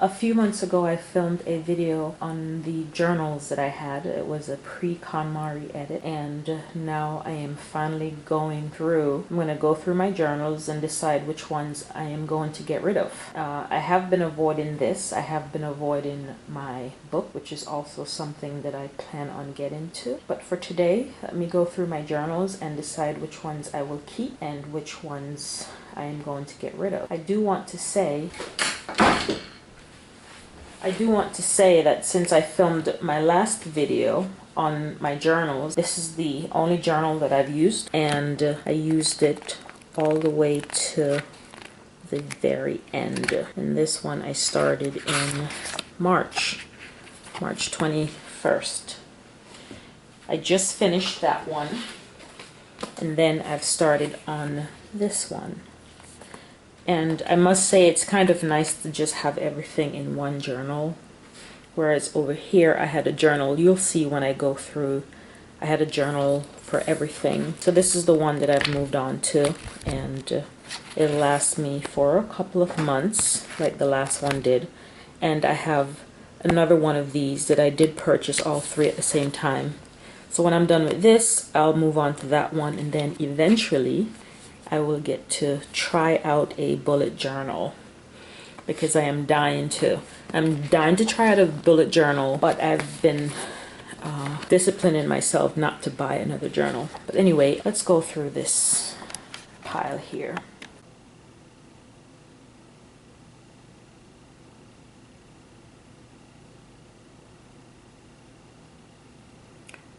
A few months ago, I filmed a video on the journals that I had. It was a pre-KonMari edit, and now I am finally going through. I'm going to go through my journals and decide which ones I am going to get rid of. I have been avoiding this. I have been avoiding my book, which is also something that I plan on getting to. But for today, let me go through my journals and decide which ones I will keep and which ones I am going to get rid of. I do want to say that since I filmed my last video on my journals, this is the only journal that I've used, and I used it all the way to the very end. And this one I started in March 21st. I just finished that one, and then I've started on this one. And I must say it's kind of nice to just have everything in one journal. Whereas over here I had a journal, you'll see when I go through, I had a journal for everything. So this is the one that I've moved on to, and it lasts me for a couple of months like the last one did. And I have another one of these that I did purchase all three at the same time. So when I'm done with this, I'll move on to that one, and then eventually I will get to try out a bullet journal, because I am dying to. I'm dying to try out a bullet journal, but I've been disciplining myself not to buy another journal. But anyway, let's go through this pile here.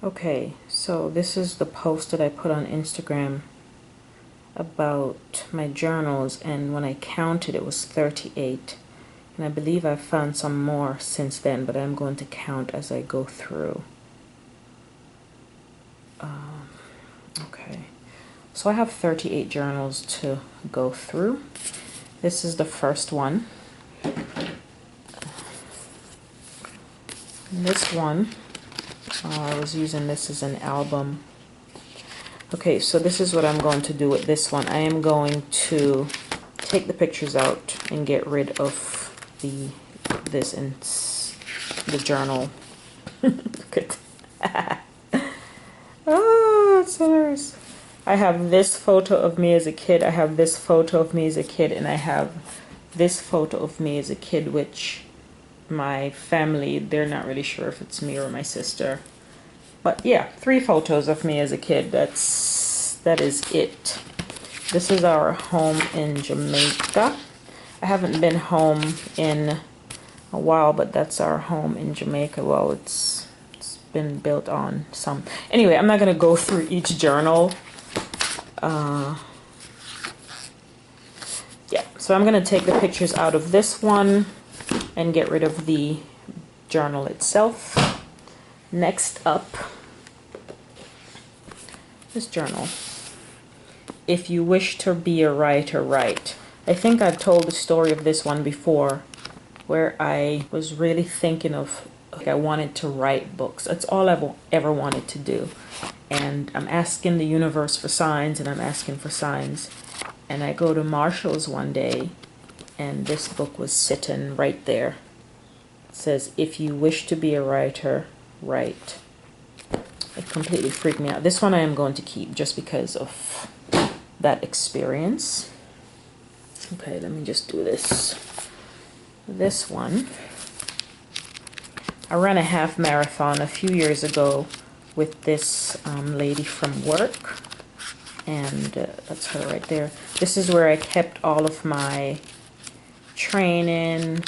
Okay, so this is the post that I put on Instagram about my journals, and when I counted it was 38, and I believe I've found some more since then, but I'm going to count as I go through. Okay, so I have 38 journals to go through. This is the first one. And this one, I was using this as an album. Okay, so this is what I'm going to do with this one. I am going to take the pictures out and get rid of this in the journal. Look at that. Oh, it's so hilarious. I have this photo of me as a kid, I have this photo of me as a kid, and I have this photo of me as a kid, which my family, they're not really sure if it's me or my sister. But yeah, 3 photos of me as a kid. That is it. This is our home in Jamaica. I haven't been home in a while, but that's our home in Jamaica. Well, it's been built on some. Anyway, I'm not going to go through each journal. Yeah, so I'm going to take the pictures out of this one and get rid of the journal itself. Next up, this journal. If you wish to be a writer, write. I think I've told the story of this one before, where I was really thinking of, like, I wanted to write books. That's all I've ever wanted to do. And I'm asking the universe for signs, and I'm asking for signs. And I go to Marshall's one day, and this book was sitting right there. It says, if you wish to be a writer, write. It completely freaked me out. This one I am going to keep just because of that experience. Okay, let me just do this. This one, I ran a half marathon a few years ago with this lady from work, and that's her right there. This is where I kept all of my training,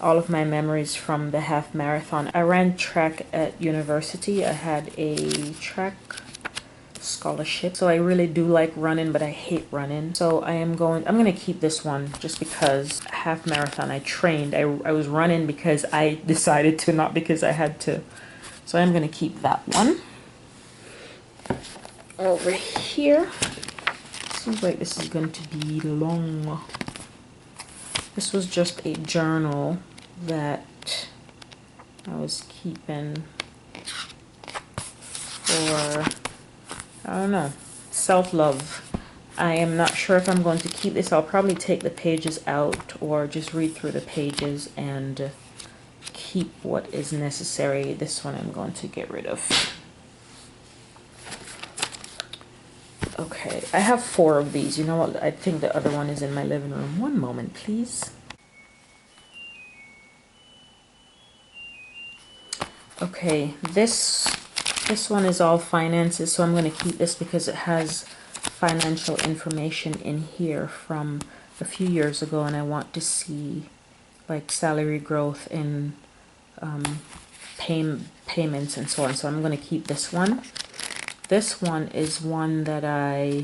all of my memories from the half marathon. I ran track at university. I had a track scholarship, so I really do like running, but I hate running. So I'm gonna keep this one just because half marathon I trained. I was running because I decided to, not because I had to. So I'm gonna keep that one. Over here, seems like this is going to be long. This was just a journal that I was keeping for, I don't know, self-love. I am not sure if I'm going to keep this. I'll probably take the pages out or just read through the pages and keep what is necessary. This one I'm going to get rid of. Okay, I have 4 of these. You know what? I think the other one is in my living room. One moment, please. Okay, this one is all finances, so I'm going to keep this because it has financial information in here from a few years ago, and I want to see like salary growth in payments and so on. So I'm going to keep this one. This one is one that I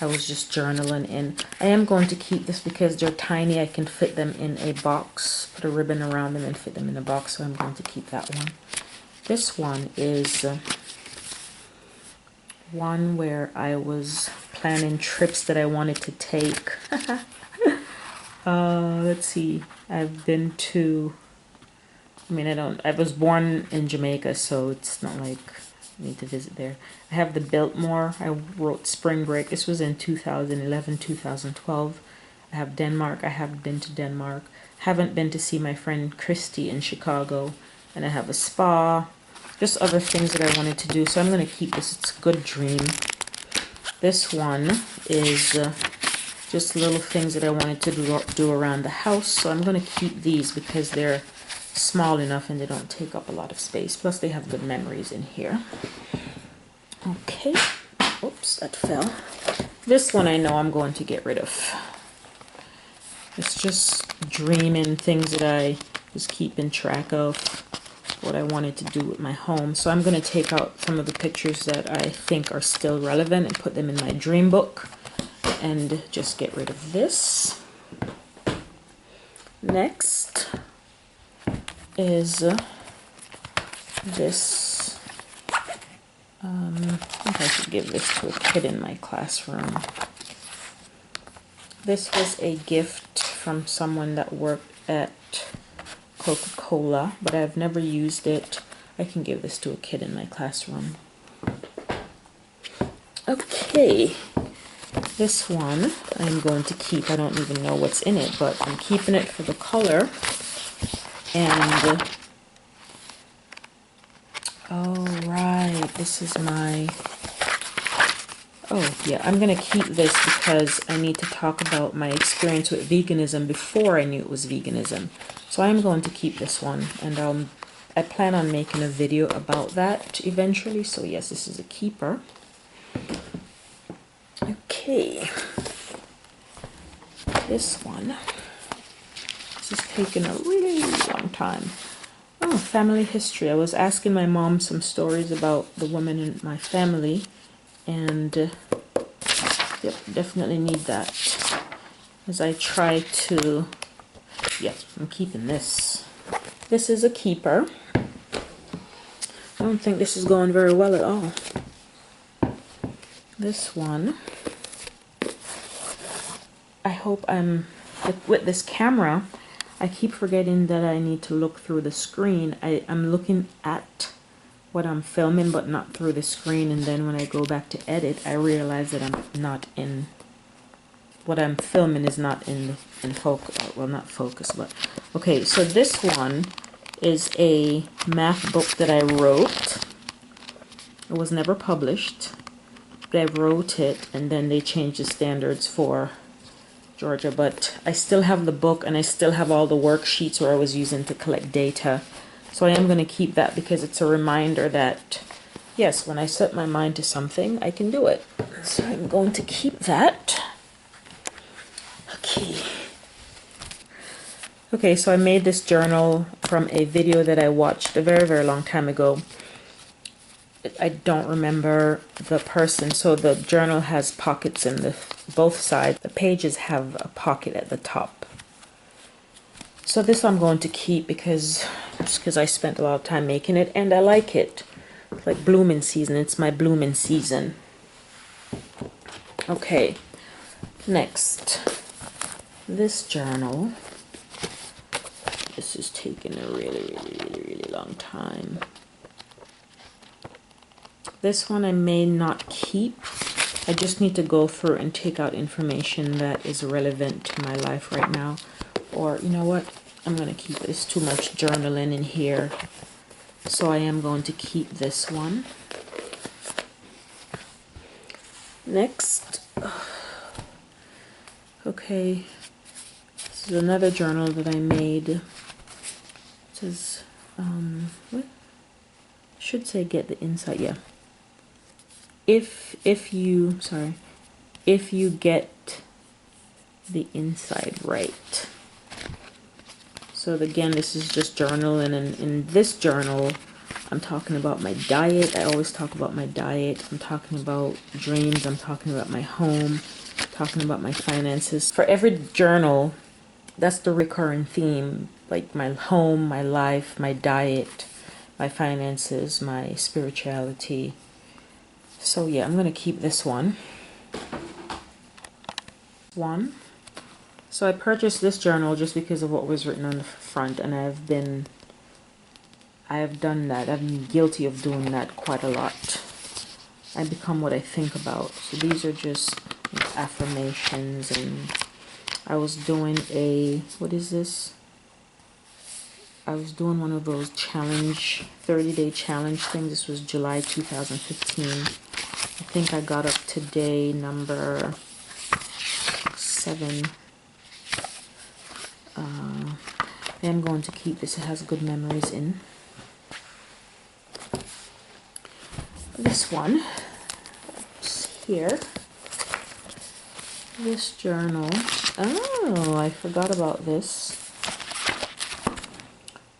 was just journaling in. I am going to keep this because they're tiny. I can fit them in a box, put a ribbon around them and fit them in a box, so I'm going to keep that one. This one is one where I was planning trips that I wanted to take. Let's see. I've been to, I was born in Jamaica, so it's not like I need to visit there. I have the Biltmore. I wrote spring break. This was in 2011, 2012. I have Denmark. I have been to Denmark. Haven't been to see my friend Christy in Chicago. And I have a spa. Just other things that I wanted to do. So I'm going to keep this. It's a good dream. This one is just little things that I wanted to do around the house. So I'm going to keep these because they're small enough and they don't take up a lot of space. Plus they have good memories in here. Okay. Oops, that fell. This one I know I'm going to get rid of. It's just dreaming, things that I was keeping track of, what I wanted to do with my home. So I'm going to take out some of the pictures that I think are still relevant and put them in my dream book and just get rid of this. Next is this. I think I should give this to a kid in my classroom. This was a gift from someone that worked at Coca-Cola, but I've never used it. I can give this to a kid in my classroom. Okay, this one I'm going to keep. I don't even know what's in it, but I'm keeping it for the color. And oh right, this is my, oh yeah, I'm gonna keep this because I need to talk about my experience with veganism before I knew it was veganism. So I'm going to keep this one, and I plan on making a video about that eventually. So yes, this is a keeper. Okay, this one, this is taking a really long time. Oh, family history. I was asking my mom some stories about the women in my family, and yep, definitely need that as I try to, yeah, I'm keeping this. This is a keeper. I don't think this is going very well at all. This one, I hope with this camera, I keep forgetting that I need to look through the screen. I'm looking at what I'm filming, but not through the screen. And then when I go back to edit, I realize that I'm not in, what I'm filming is not in focus. Well, not focus, but okay. So this one is a math book that I wrote. It was never published, but I wrote it, and then they changed the standards for Georgia, but I still have the book and I still have all the worksheets where I was using to collect data. So I am going to keep that because it's a reminder that, yes, when I set my mind to something, I can do it. So I'm going to keep that. Okay. Okay, so I made this journal from a video that I watched a very, very long time ago. I don't remember the person. So the journal has pockets in both sides. The pages have a pocket at the top. So this I'm going to keep because I spent a lot of time making it and I like it. It's like blooming season. It's my blooming season. Okay, next, this journal. This is taking a really long time. This one I may not keep I just need to go through and take out information that is relevant to my life right now. Or, you know what? I'm going to keep this. Too much journaling in here. So I am going to keep this one. Next. Okay. This is another journal that I made. It says, what? Should say get the insight, yeah. If you get the inside right. So again, this is just journaling, and in this journal, I'm talking about my diet. I always talk about my diet. I'm talking about dreams. I'm talking about my home. Talking about my finances. For every journal, that's the recurring theme. Like my home, my life, my diet, my finances, my spirituality. So yeah, I'm gonna keep this one. So I purchased this journal just because of what was written on the front, and I have done that. I've been guilty of doing that quite a lot. I become what I think about. So these are just affirmations, and I was doing what is this? I was doing one of those 30-day challenge things. This was July 2015. I think I got up to day number 7. I am going to keep this. It has good memories in. This one, here. This journal. Oh, I forgot about this.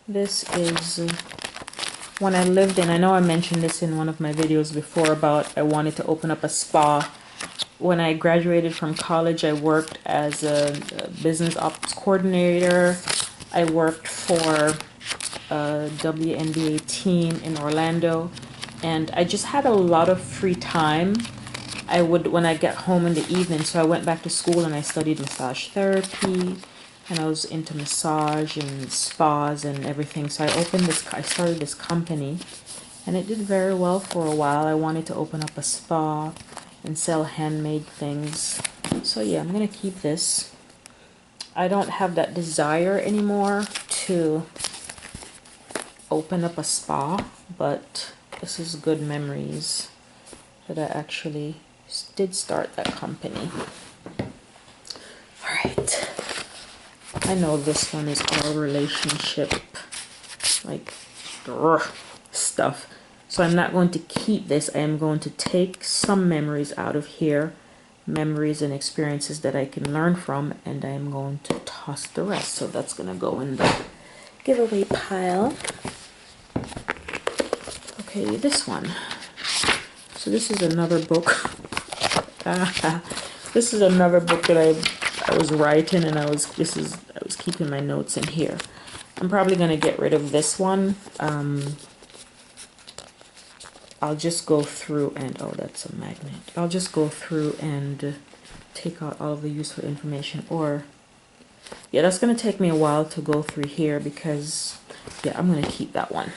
This is when I lived in, I know I mentioned this in one of my videos before about I wanted to open up a spa. When I graduated from college, I worked as a business ops coordinator. I worked for a WNBA team in Orlando, and I just had a lot of free time. I would, when I get home in the evening, so I went back to school and I studied massage therapy, and I was into massage and spas and everything. So I started this company, and it did very well for a while. I wanted to open up a spa and sell handmade things. So yeah, I'm gonna keep this. I don't have that desire anymore to open up a spa, but this is good memories that I actually did start that company. All right. I know this one is all relationship, like, stuff. So I'm not going to keep this. I am going to take some memories out of here, memories and experiences that I can learn from, and I am going to toss the rest. So that's going to go in the giveaway pile. Okay, this one. So this is another book. This is another book that I was writing, and I was keeping my notes in here. I'm probably going to get rid of this one. I'll just go through and, oh, that's a magnet. I'll just go through and take out all of the useful information. Or, yeah, that's going to take me a while to go through here because, yeah, I'm going to keep that one.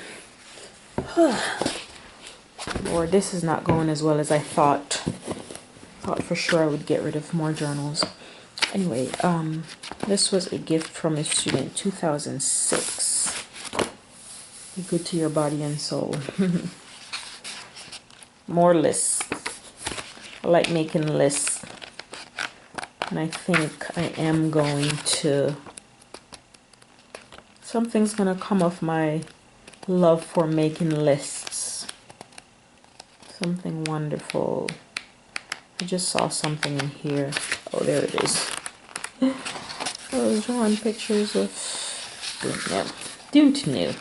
Or this is not going as well as I thought. Thought for sure I would get rid of more journals. Anyway, this was a gift from a student, 2006. Be good to your body and soul. More lists. I like making lists. And I think I am going to... Something's going to come of my love for making lists. Something wonderful. I just saw something in here. Oh, there it is. I was drawing pictures of... Yeah. Don't know.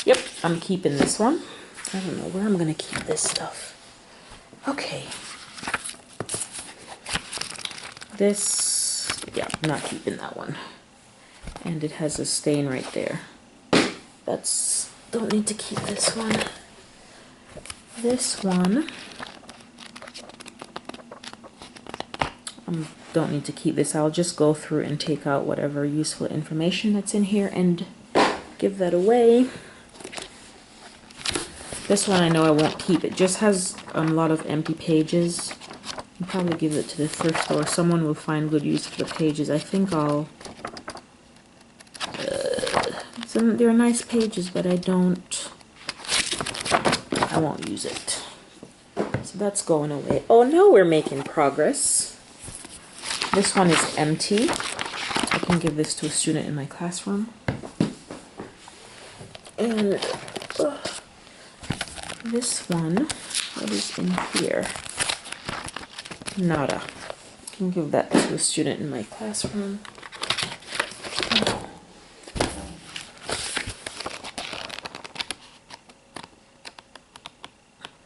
Yep, I'm keeping this one. I don't know where I'm going to keep this stuff. Okay. This... Yeah, I'm not keeping that one. And it has a stain right there. That's... Don't need to keep this one. This one... don't need to keep this. I'll just go through and take out whatever useful information that's in here and give that away. This one I know I won't keep. It just has a lot of empty pages. I'll probably give it to the thrift store. Someone will find good use for the pages. I think I'll... they're nice pages, but I won't use it. So that's going away. Oh, now we're making progress. This one is empty. I can give this to a student in my classroom. And this one, what is in here? Nada. I can give that to a student in my classroom.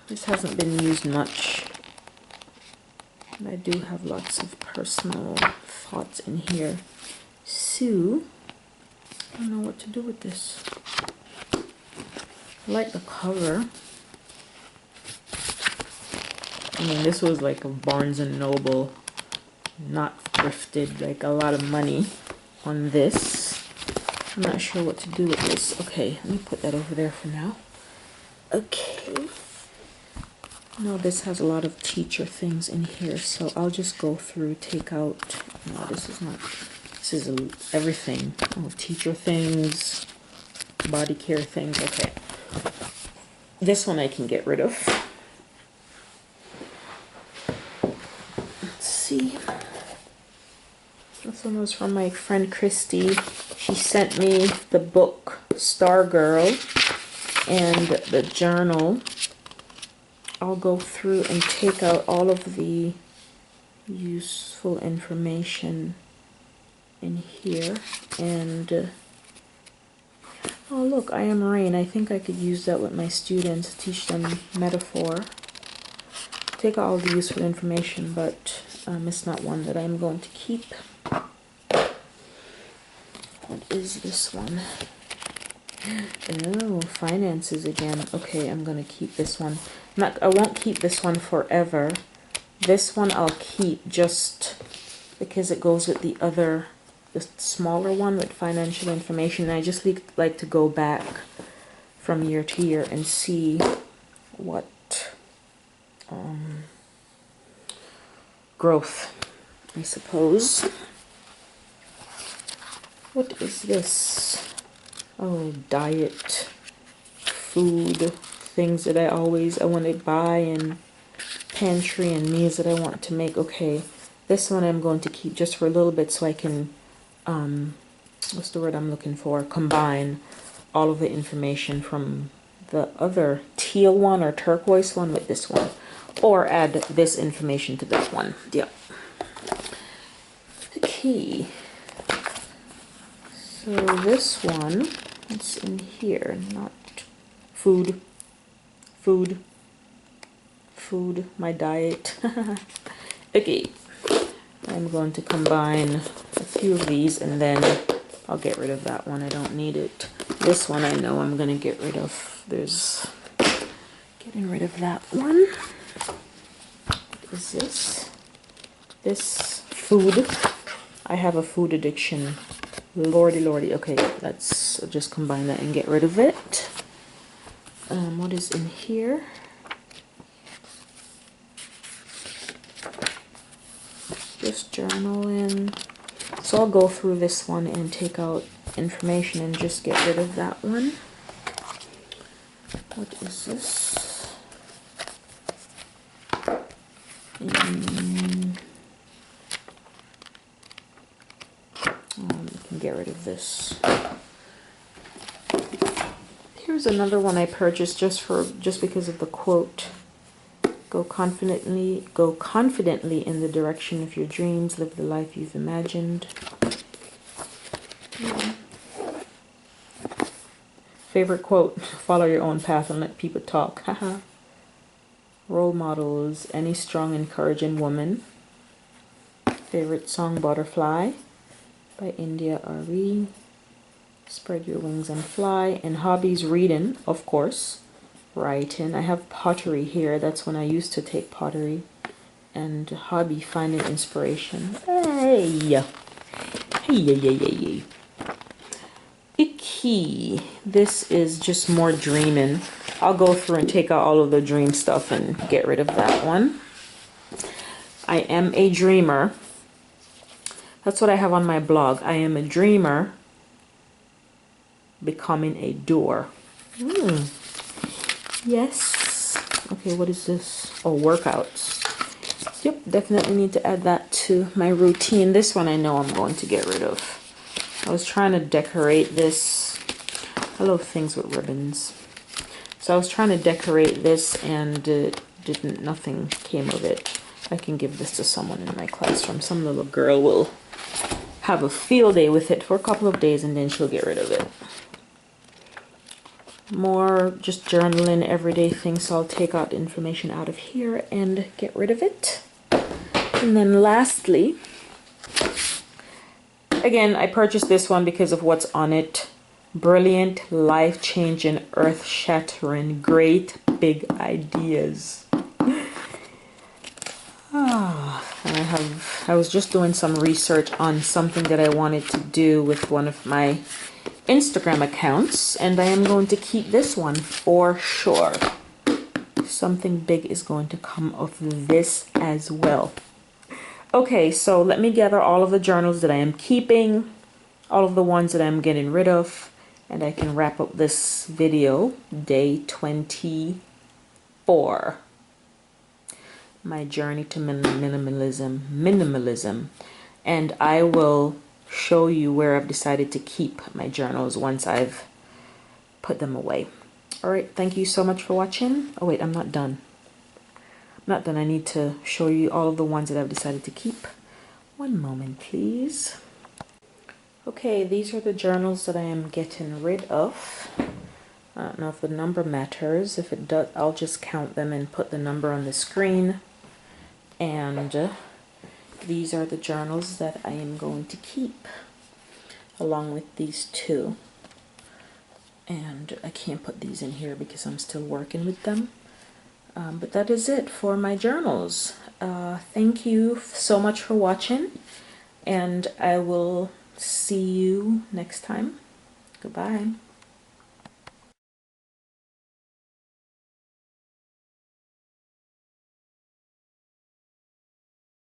This hasn't been used much. And I do have lots of personal thoughts in here. So, I don't know what to do with this. I like the cover. I mean, this was like a Barnes and Noble, not thrifted, like a lot of money on this. I'm not sure what to do with this. Okay, let me put that over there for now. Okay. No, this has a lot of teacher things in here, so I'll just go through, take out. No, this is not. This is everything. Oh, teacher things, body care things. Okay. This one I can get rid of. Let's see. This one was from my friend Christy. She sent me the book Star Girl and the journal. I'll go through and take out all of the useful information in here. And oh look, I Am Rain. I think I could use that with my students, teach them metaphor. Take out all the useful information, but it's not one that I'm going to keep. What is this one? Oh, finances again. Okay, I'm gonna keep this one. I won't keep this one forever. This one I'll keep just because it goes with the other, the smaller one with financial information. And I just like to go back from year to year and see what growth, I suppose. What is this? Oh, diet, food, things that I want to buy, and pantry and meals that I want to make. Okay, this one I'm going to keep just for a little bit so I can, what's the word I'm looking for? Combine all of the information from the other teal one or turquoise one with this one. Or add this information to this one. Yeah. Okay. So this one, it's in here, not food, my diet. Okay, I'm going to combine a few of these and then I'll get rid of that one. I don't need it. This one I know I'm going to get rid of. Getting rid of that one. What is this? This food. I have a food addiction. Lordy, lordy. Okay, let's just combine that and get rid of it. What is in here? Just journaling. So I'll go through this one and take out information and just get rid of that one. What is this? We can get rid of this. Here's another one I purchased just because of the quote. Go confidently in the direction of your dreams, live the life you've imagined. Favorite quote, follow your own path and let people talk. Haha. Role models, any strong, encouraging woman. Favorite song, Butterfly by India R.E. Spread your wings and fly. And hobbies, reading, of course. Writing. I have pottery here. That's when I used to take pottery. And hobby, finding inspiration. Hey! Hey. Icky. This is just more dreaming. I'll go through and take out all of the dream stuff and get rid of that one. I am a dreamer. That's what I have on my blog. I am a dreamer becoming a doer. Yes. Okay, what is this? Oh, workouts. Yep, definitely need to add that to my routine. This one I know I'm going to get rid of. I was trying to decorate this. I love things with ribbons. So I was trying to decorate this and nothing came of it. I can give this to someone in my classroom. Some little girl will have a field day with it for a couple of days and then she'll get rid of it. More just journaling, everyday things. So I'll take out the information out of here and get rid of it. And then lastly, again, I purchased this one because of what's on it. Brilliant, life-changing, earth-shattering, great big ideas. And I was just doing some research on something that I wanted to do with one of my Instagram accounts, and I am going to keep this one for sure. Something big is going to come of this as well. Okay, so let me gather all of the journals that I am keeping, all of the ones that I'm getting rid of, and I can wrap up this video. Day 24. My journey to minimalism. And I will show you where I've decided to keep my journals once I've put them away. Alright, thank you so much for watching. Oh wait, I'm not done. I need to show you all of the ones that I've decided to keep. One moment, please. Okay, these are the journals that I am getting rid of. I don't know if the number matters. If it does, I'll just count them and put the number on the screen. And these are the journals that I am going to keep, along with these two. And I can't put these in here because I'm still working with them. But that is it for my journals. Thank you so much for watching, and I will see you next time. Goodbye.